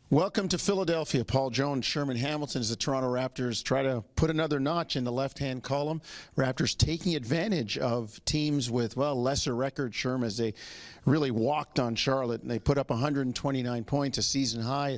Welcome to Philadelphia. Paul Jones, Sherman Hamilton, as the Toronto Raptors try to put another notch in the left-hand column. Raptors taking advantage of teams with, well, lesser record, Sherman, as they really walked on Charlotte, and they put up 129 points, a season high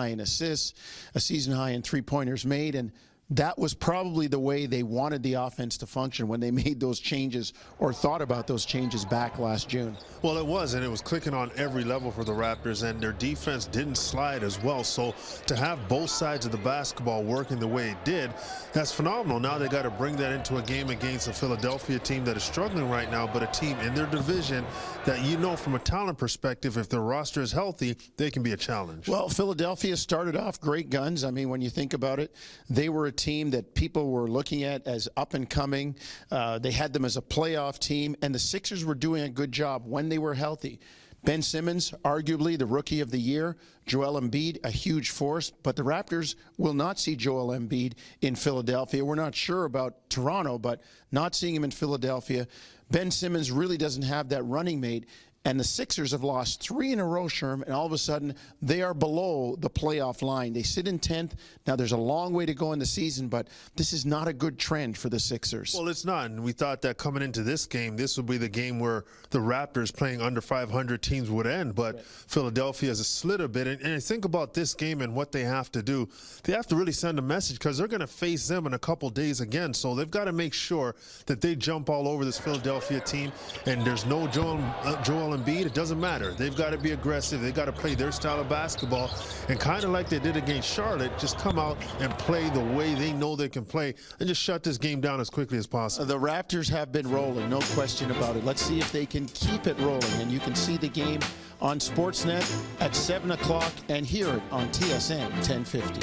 in assists, a season high in three-pointers made, and that was probably the way they wanted the offense to function when they made those changes or thought about those changes back last June. Well, it was, and it was clicking on every level for the Raptors, and their defense didn't slide as well. So to have both sides of the basketball working the way it did, that's phenomenal. Now they got to bring that into a game against a Philadelphia team that is struggling right now, but a team in their division that, you know, from a talent perspective, if their roster is healthy, they can be a challenge. Well, Philadelphia started off great guns. I mean, when you think about it, they were a team that people were looking at as up and coming. They had them as a playoff team, and the Sixers were doing a good job when they were healthy. Ben Simmons, arguably the rookie of the year. Joel Embiid, a huge force. But the Raptors will not see Joel Embiid in Philadelphia. We're not sure about Toronto, but not seeing him in Philadelphia. Ben Simmons really doesn't have that running mate. And the Sixers have lost 3 in a row, Sherm, and all of a sudden they are below the playoff line. They sit in 10th. Now, there's a long way to go in the season, but this is not a good trend for the Sixers. Well, it's not, and we thought that coming into this game, this would be the game where the Raptors playing under 500 teams would end, but right. Philadelphia has slid a bit. And I think about this game and what they have to do. They have to really send a message because they're going to face them in a couple days again, so they've got to make sure that they jump all over this Philadelphia team, and there's no Joel Embiid. It doesn't matter. They've got to be aggressive. They've got to play their style of basketball, and kind of like they did against Charlotte, just come out and play the way they know they can play and just shut this game down as quickly as possible. The Raptors have been rolling, no question about it. Let's see if they can keep it rolling, and you can see the game on Sportsnet at 7 o'clock and hear it on TSN 1050.